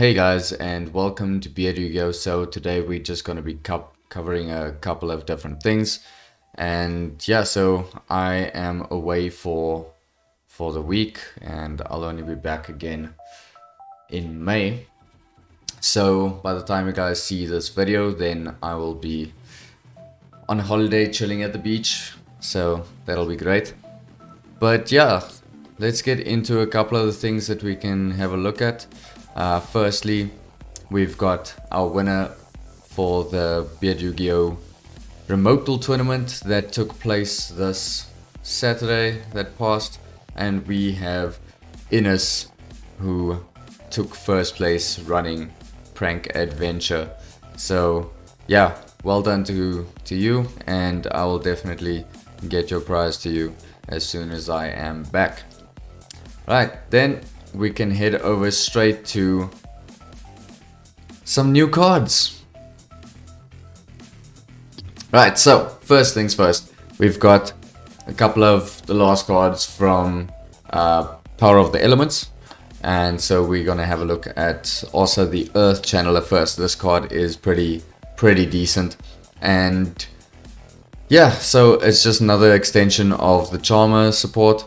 Hey guys, and welcome to BeardYGO. So today we're just going to be covering a couple of different things, and yeah, so I am away for the week, and I'll only be back again in May. So by the time you guys see this video, then I will be on holiday, chilling at the beach. So that'll be great. But yeah, let's get into a couple of the things that we can have a look at. Firstly, we've got our winner for the BeardYGO remote duel tournament that took place this Saturday that passed, and we have Ines, who took first place running Prank Adventure. So yeah, well done to you, and I will definitely get your prize to you as soon as I am back. Right, then we can head over straight to some new cards. Right, so first things first, we've got a couple of the last cards from Power of the Elements, and so we're gonna have a look at also the Earth Channeler first. This card is pretty decent, and yeah, so it's just another extension of the Charmer support,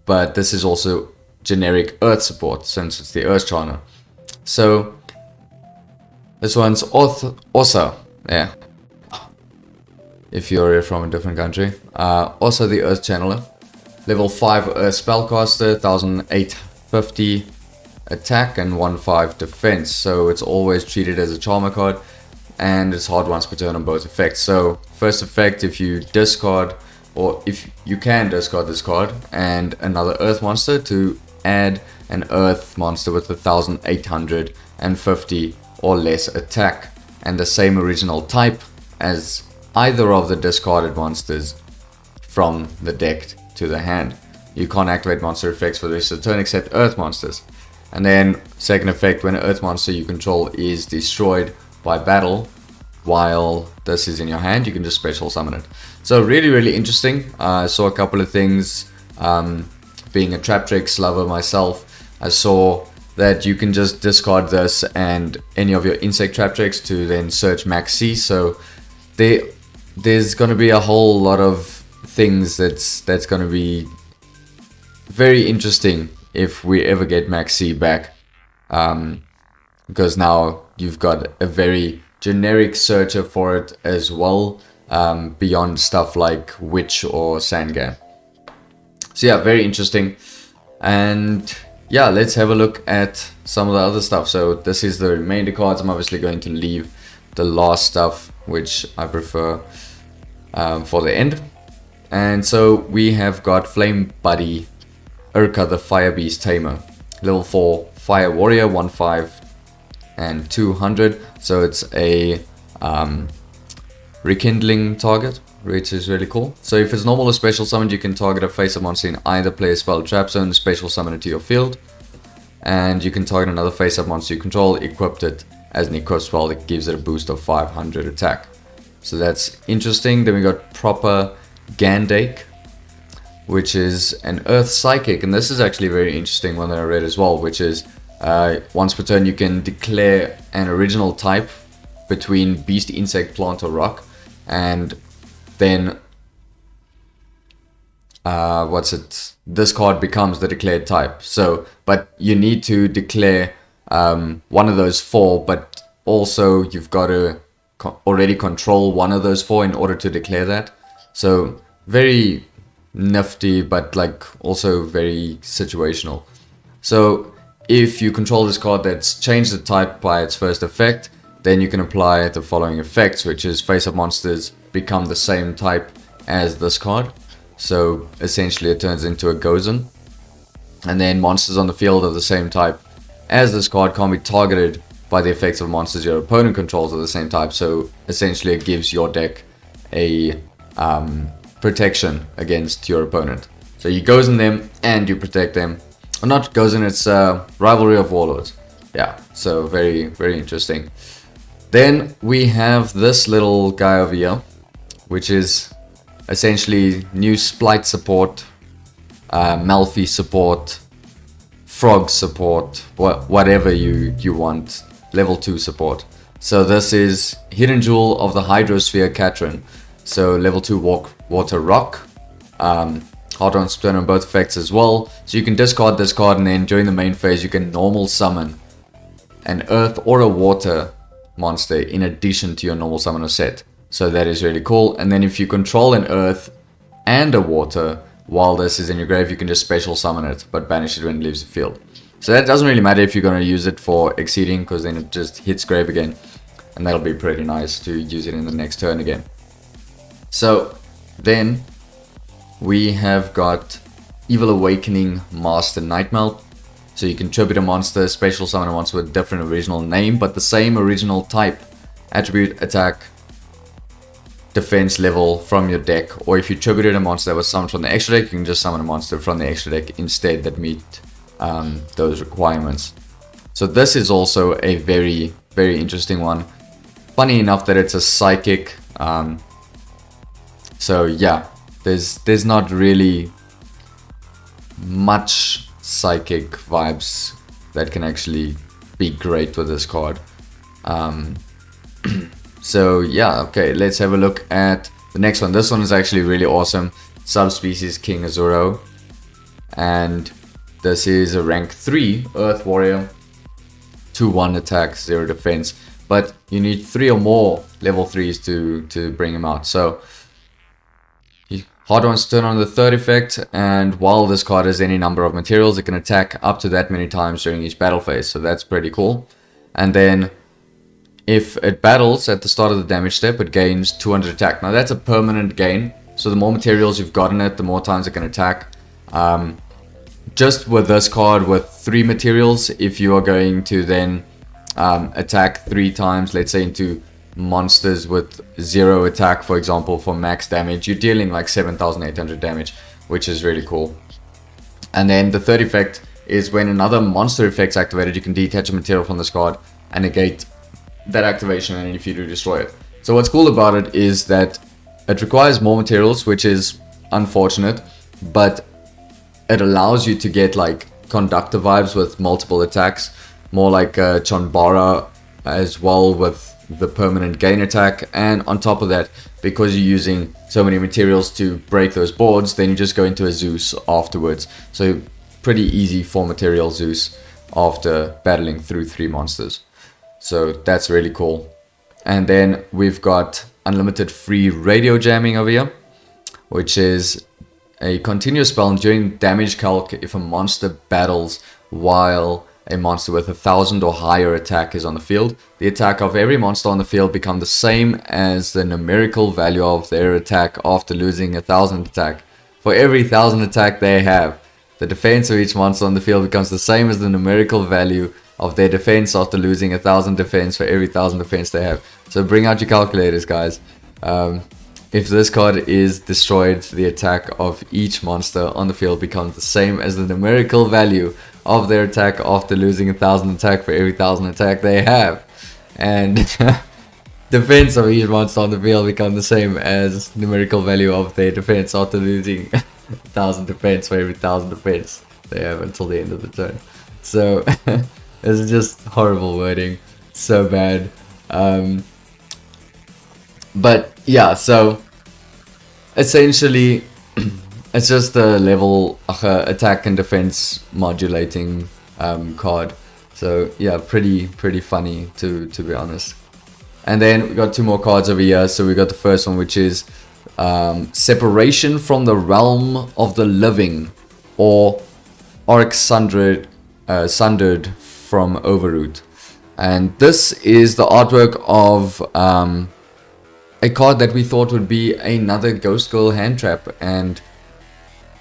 but this is also generic Earth support since it's the Earth Charmer. So this one's also, yeah, if you're from a different country. Also the Earth Channeler, level 5 Earth Spellcaster, 1850 attack and 15 defense. So it's always treated as a Charmer card, and it's hard once per turn on both effects. So first effect, if you discard, or if you can discard this card and another Earth monster, to add an Earth monster with 1850 or less attack and the same original type as either of the discarded monsters from the deck to the hand. You can't activate monster effects for the rest of the turn except Earth monsters. And then second effect, when an Earth monster you control is destroyed by battle while this is in your hand, you can just special summon it. So really interesting. I saw a couple of things. Being a trap tricks lover myself, I saw that you can just discard this and any of your insect trap tricks to then search max C. So there's going to be a whole lot of things that's going to be very interesting if we ever get max C back, because now you've got a very generic searcher for it as well, beyond stuff like Witch or Sandgam. So yeah, very interesting. And yeah, let's have a look at some of the other stuff. So this is the remainder cards. I'm obviously going to leave the last stuff, which I prefer, for the end. And so we have got Flame Buddy Urka the Fire Beast Tamer, level 4 Fire Warrior, 15 and 200. So it's a rekindling target, which is really cool. So if it's normal or special summoned, you can target a face-up monster in either player spell trap zone, special summon it to your field, and you can target another face-up monster you control, equipped it as an equipped spell that gives it a boost of 500 attack. So that's interesting. Then we got Proper Gandake, which is an Earth Psychic, and this is actually a very interesting one that I read as well, which is once per turn you can declare an original type between beast, insect, plant or rock, and then this card becomes the declared type. So but you need to declare one of those 4, but also you've got to already control one of those 4 in order to declare that. So very nifty, but like also very situational. So if you control this card that's changed the type by its first effect, then you can apply the following effects, which is face-up monsters become the same type as this card. So essentially it turns into a Gozen. And then monsters on the field of the same type as this card can't be targeted by the effects of monsters your opponent controls of the same type. So essentially it gives your deck a protection against your opponent. So you Gozen them and you protect them. Or not Gozen, it's Rivalry of Warlords. Yeah, so very interesting. Then we have this little guy over here, which is essentially new Splight support, Melfi support, frog support, whatever you want, level 2 support. So this is Hidden Jewel of the Hydrosphere Catron. So level 2 water rock. Hard on spin on both effects as well. So you can discard this card, and then during the main phase you can normal summon an earth or a water monster in addition to your normal summoner set. So that is really cool. And then if you control an earth and a water while this is in your grave, you can just special summon it but banish it when it leaves the field. So that doesn't really matter if you're going to use it for exceeding, because then it just hits grave again, and that'll be pretty nice to use it in the next turn again. So then we have got Evil Awakening Master Nightmelt. So you can tribute a monster, special summon a monster with a different original name but the same original type, attribute, attack, defense level from your deck. Or if you tributed a monster that was summoned from the extra deck, you can just summon a monster from the extra deck instead that meet those requirements. So this is also a very, very interesting one. Funny enough that it's a psychic. So yeah, there's not really much psychic vibes that can actually be great with this card. So yeah, okay, let's have a look at the next one. This one is actually really awesome. Subspecies King Azuro. And this is a rank 3 Earth Warrior. 2-1 attack, 0 defense. But you need 3 or more level 3s to bring him out. So hard ones turn on the third effect, and while this card has any number of materials, it can attack up to that many times during each battle phase. So that's pretty cool. And then if it battles at the start of the damage step, it gains 200 attack. Now that's a permanent gain. So the more materials you've got in it, the more times it can attack. Just with this card with 3 materials, if you are going to then attack 3 times, let's say into monsters with 0 attack, for example, for max damage, you're dealing like 7,800 damage, which is really cool. And then the third effect is when another monster effect's activated, you can detach a material from this card and negate that activation, and if you do, destroy it. So what's cool about it is that it requires more materials, which is unfortunate, but it allows you to get like conductor vibes with multiple attacks, more like Chonbara as well, with the permanent gain attack. And on top of that, because you're using so many materials to break those boards, then you just go into a Zeus afterwards. So pretty easy for material Zeus after battling through 3 monsters. So that's really cool. And then we've got unlimited free radio jamming over here, which is a continuous spell during damage calc. If a monster battles while a monster with 1,000 or higher attack is on the field, the attack of every monster on the field become the same as the numerical value of their attack after losing 1,000 attack. For every 1,000 attack they have, the defense of each monster on the field becomes the same as the numerical value of their defense after losing 1,000 defense for every 1,000 defense they have. So bring out your calculators, guys. If this card is destroyed, the attack of each monster on the field becomes the same as the numerical value of their attack after losing 1,000 attack for every 1,000 attack they have. And defense of each monster on the field becomes the same as numerical value of their defense after losing 1,000 defense for every 1,000 defense they have until the end of the turn. So it's just horrible wording, so bad. But yeah, so essentially it's just a level attack and defense modulating card. So yeah, pretty funny to be honest. And then we got 2 more cards over here. So we got the first one, which is Separation from the Realm of the Living, or Oryx Sundered from Overroot. And this is the artwork of a card that we thought would be another Ghost Girl hand trap, and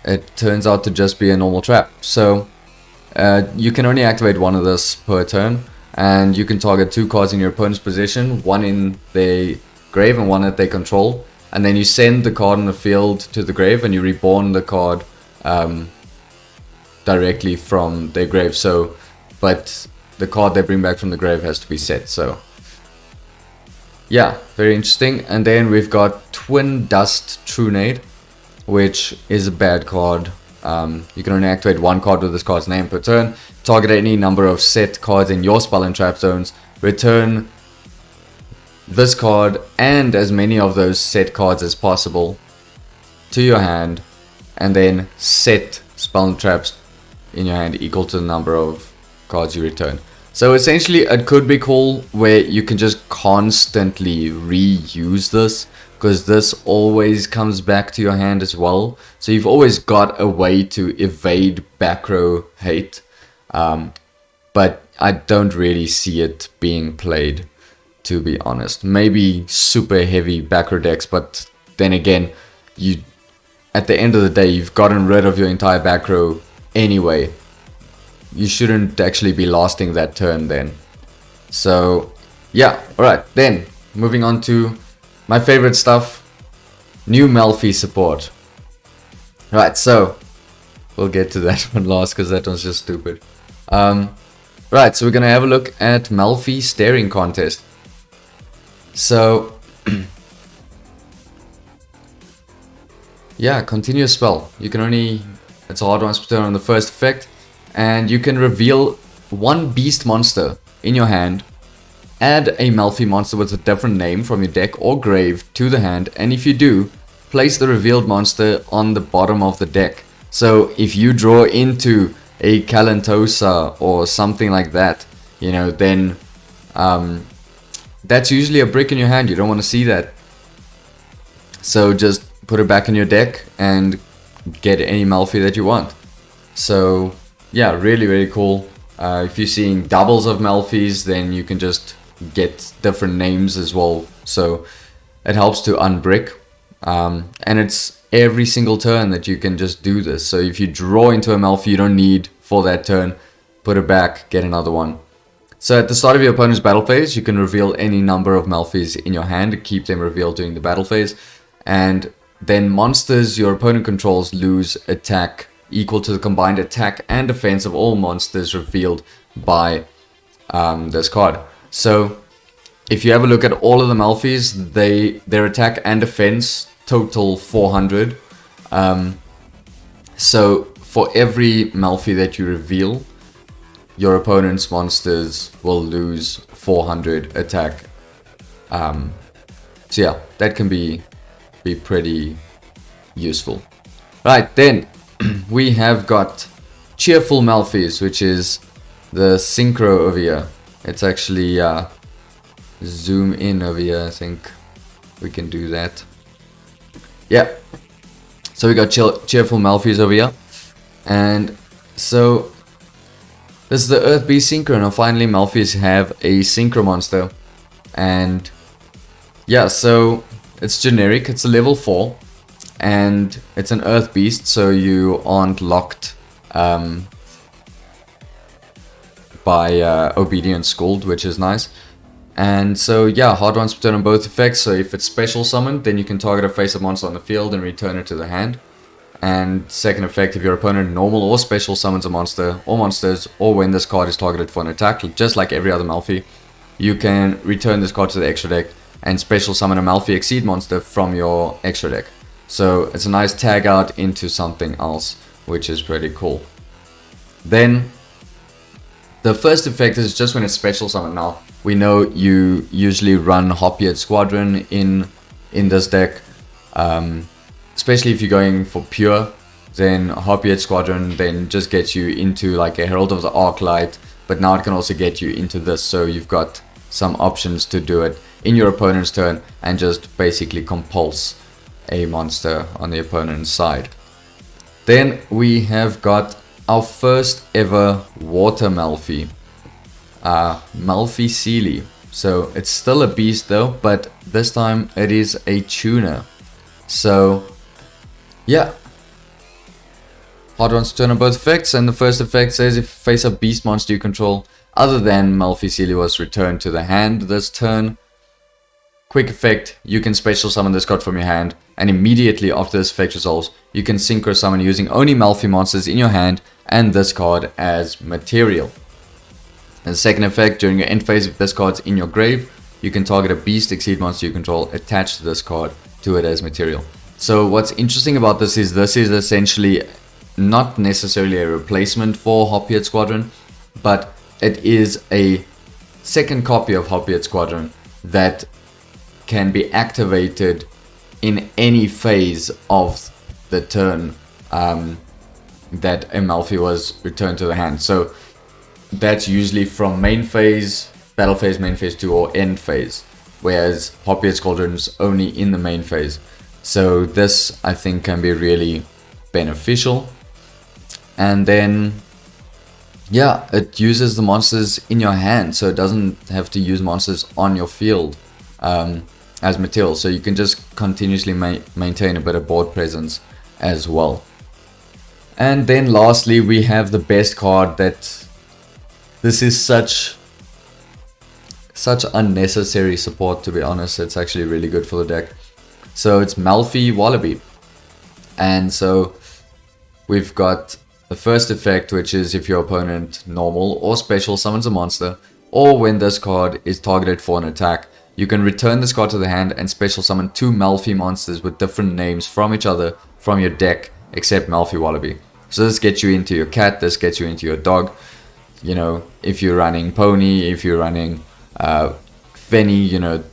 it turns out to just be a normal trap. So you can only activate 1 of this per turn, and you can target 2 cards in your opponent's position, 1 in their grave and 1 that they control, and then you send the card in the field to the grave and you reborn the card directly from their grave. So but the card they bring back from the grave has to be set. So yeah, very interesting. And then we've got Twin Dust Trunade, which is a bad card. You can only activate one card with this card's name per turn. Target any number of set cards in your spell and trap zones. Return this card and as many of those set cards as possible to your hand, and then set spell and traps in your hand equal to the number of cards you return. So essentially it could be cool where you can just constantly reuse this, because this always comes back to your hand as well. So you've always got a way to evade back row hate, but I don't really see it being played, to be honest. Maybe super heavy back row decks, but then again, you at the end of the day, you've gotten rid of your entire back row anyway. You shouldn't actually be lasting that turn then. So yeah, alright, then moving on to my favorite stuff, new Melfi support. Right, so we'll get to that one last because that one's just stupid. Right, so we're gonna have a look at Melfi staring contest. So yeah, continuous spell. You can only, it's a hard once per turn on the first effect, and you can reveal one beast monster in your hand, add a Melfi monster with a different name from your deck or grave to the hand, and if you do, place the revealed monster on the bottom of the deck. So if you draw into a Kalantosa or something like that, you know, then that's usually a brick in your hand. You don't want to see that. So just put it back in your deck and get any Melfi that you want. So yeah, really, really cool. If you're seeing doubles of Melfis, then you can just get different names as well. So it helps to unbrick. And it's every single turn that you can just do this. So if you draw into a Melfi you don't need for that turn, put it back, get another one. So at the start of your opponent's battle phase, you can reveal any number of Melfis in your hand, keep them revealed during the battle phase, and then monsters your opponent controls lose attack equal to the combined attack and defense of all monsters revealed by this card. So if you have a look at all of the Melfis, their attack and defense total 400. So for every Melfi that you reveal, your opponent's monsters will lose 400 attack. So yeah, that can be pretty useful. Right, then we have got Cheerful Melfis, which is the synchro over here. It's actually zoom in over here. I think we can do that. Yeah, so we got Cheerful Melfis over here, and so this is the Earth Beast Synchro. Now finally Melfis have a synchro monster, and yeah, so it's generic, it's a level 4, and it's an Earth Beast, so you aren't locked by Obedient Scold, which is nice. And so yeah, hard ones per turn on both effects. So if it's special summoned, then you can target a face-up monster on the field and return it to the hand. And second effect, if your opponent normal or special summons a monster or monsters, or when this card is targeted for an attack, just like every other Melfi, you can return this card to the extra deck and special summon a Melfi Exceed monster from your extra deck. So it's a nice tag out into something else, which is pretty cool. Then the first effect is just when it's special summoned. Now we know you usually run Hoppyhead Squadron in this deck, especially if you're going for pure. Then Hoppyhead Squadron then just gets you into like a Herald of the Arclight, but now it can also get you into this, so you've got some options to do it in your opponent's turn and just basically compulse a monster on the opponent's side. Then we have got our first ever water Melfi, Melfi Sealy. So it's still a beast though, but this time it is a tuner. So yeah, hard ones to turn on both effects, and the first effect says if face up beast monster you control other than Melfi Sealy was returned to the hand this turn. Quick effect, you can special summon this card from your hand, and immediately after this effect resolves, you can synchro summon using only Melfi monsters in your hand and this card as material. And the second effect, during your end phase, if this card's in your grave, you can target a beast Exceed monster you control, attach to this card to it as material. So what's interesting about this is essentially not necessarily a replacement for Hopyet Squadron, but it is a second copy of Hopyet Squadron that can be activated in any phase of the turn that a Melfi was returned to the hand. So that's usually from main phase, battle phase, main phase 2, or end phase, whereas Hopyet Squadron's only in the main phase. So this, I think, can be really beneficial. And then, yeah, it uses the monsters in your hand, so it doesn't have to use monsters on your field as material. So you can just continuously maintain a bit of board presence as well. And then lastly, we have the best card that this is such unnecessary support, to be honest. It's actually really good for the deck. So it's Melfi Wallaby. And so we've got the first effect, which is if your opponent normal or special summons a monster, or when this card is targeted for an attack, you can return this card to the hand and special summon 2 Melfi monsters with different names from each other from your deck, except Melfi Wallaby. So this gets you into your cat, this gets you into your dog. You know, if you're running Pony, if you're running Fenny, you know,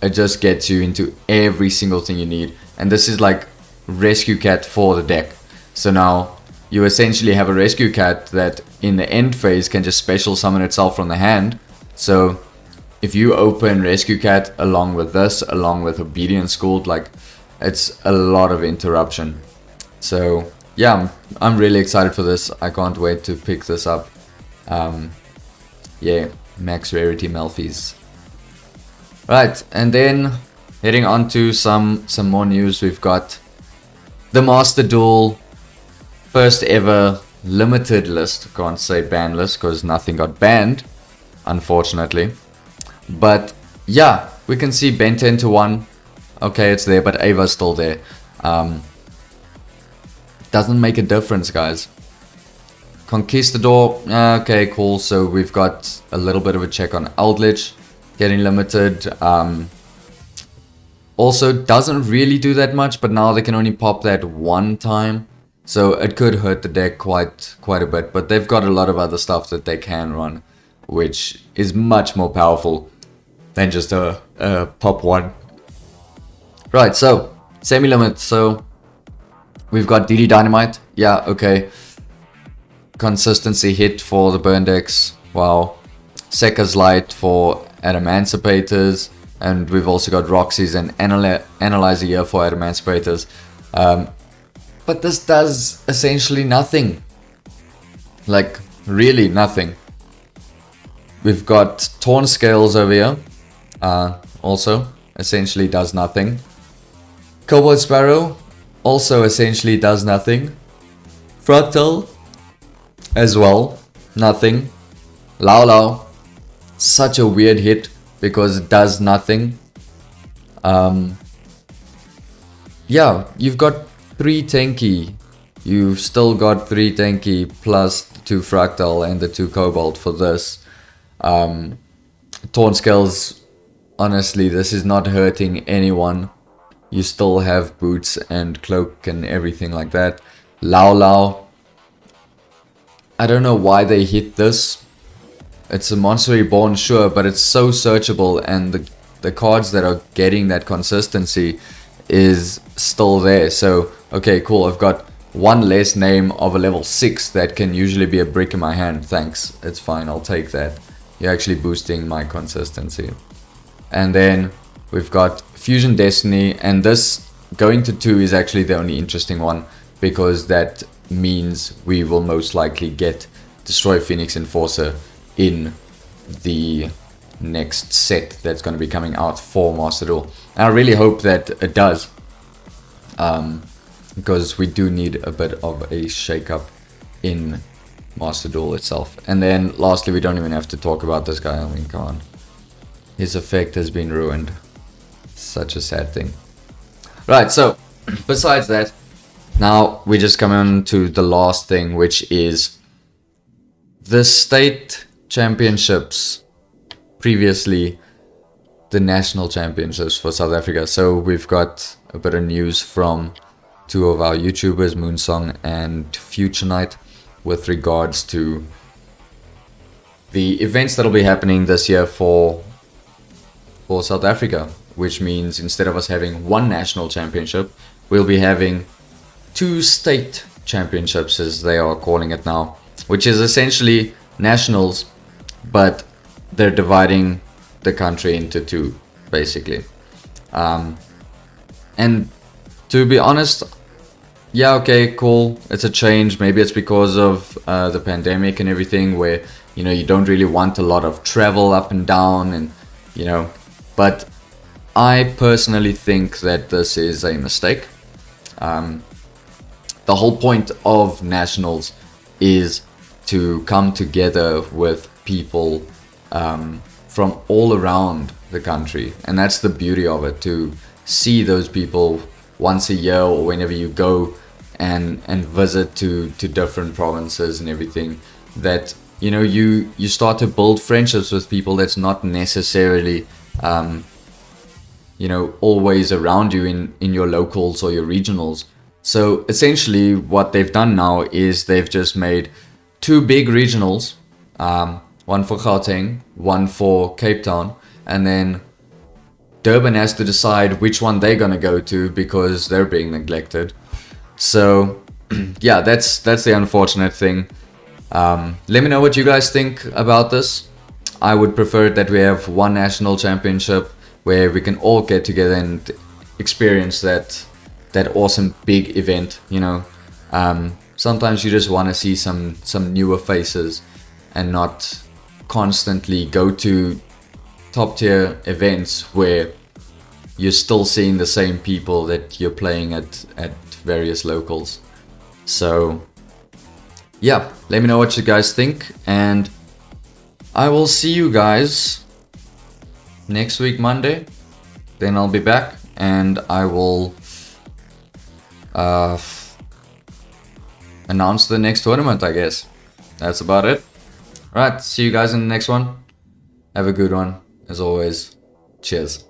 it just gets you into every single thing you need. And this is like Rescue Cat for the deck. So now you essentially have a Rescue Cat that in the end phase can just special summon itself from the hand. So if you open Rescue Cat along with this, along with Obedient Schooled, like, it's a lot of interruption. So yeah, I'm really excited for this. I can't wait to pick this up. Yeah, max rarity Melfis. Right, and then heading on to some more news. We've got the Master Duel first ever limited list. Can't say ban list because nothing got banned, unfortunately. But yeah, we can see Ben 10 to 1. Okay, it's there, but Ava's still there. Doesn't make a difference, guys. Conquistador, okay, cool. So we've got a little bit of a check on Eldritch getting limited. Also doesn't really do that much, but now they can only pop that one time, so it could hurt the deck quite a bit. But they've got a lot of other stuff that they can run, which is much more powerful than just a pop one. Right, so semi-limit. So we've got DD Dynamite. Yeah, okay. Consistency hit for the burn decks. Wow. Sekka's Light for Adamancipators. And we've also got Roxy's and Analyzer here for Adamancipators. But this does essentially nothing. Like, really nothing. We've got Torn Scales over here. Also, essentially does nothing. Cobalt Sparrow also essentially does nothing. Fractal as well, nothing. Lao Lao, such a weird hit because it does nothing. Yeah, you've got 3 Tenki. You've still got 3 Tenki plus the 2 Fractal and the 2 Cobalt for this. Torn Scales, honestly, this is not hurting anyone. You still have Boots and Cloak and everything like that. Lao Lao, I don't know why they hit this. It's a Monster Reborn, sure, but it's so searchable, and the cards that are getting that consistency is still there. So, okay, cool, I've got one less name of a level 6 that can usually be a brick in my hand. Thanks, it's fine, I'll take that. You're actually boosting my consistency. And then we've got Fusion Destiny, and this going to 2 is actually the only interesting one, because that means we will most likely get Destroy Phoenix Enforcer in the next set that's going to be coming out for Master Duel. And I really hope that it does, because we do need a bit of a shake-up in Master Duel itself. And then lastly, we don't even have to talk about this guy. I mean, come on. His effect has been ruined. Such a sad thing. Right, so besides that, now we just come on to the last thing, which is the state championships, previously the national championships for South Africa. So we've got a bit of news from two of our YouTubers, Moonsong and Future Night, with regards to the events that'll be happening this year for South Africa, which means instead of us having one national championship, we'll be having two state championships, as they are calling it now, which is essentially nationals, but they're dividing the country into two, basically. And to be honest, yeah, okay, cool, it's a change. Maybe it's because of the pandemic and everything, where, you know, you don't really want a lot of travel up and down, and, you know, but I personally think that this is a mistake. The whole point of nationals is to come together with people from all around the country, and that's the beauty of it, to see those people once a year or whenever you go and visit to different provinces and everything, that, you know, you start to build friendships with people that's not necessarily you know, always around you in your locals or your regionals. So essentially what they've done now is they've just made two big regionals, one for Gauteng, one for Cape Town, and then Durban has to decide which one they're gonna go to because they're being neglected. So yeah, that's the unfortunate thing. Let me know what you guys think about this. I would prefer that we have one national championship where we can all get together and experience that awesome big event, you know. Sometimes you just want to see some newer faces and not constantly go to top tier events where you're still seeing the same people that you're playing at various locals. So yeah, let me know what you guys think, and I will see you guys next week, Monday. Then I'll be back and I will announce the next tournament, I guess. That's about it. Alright, see you guys in the next one. Have a good one. As always, cheers.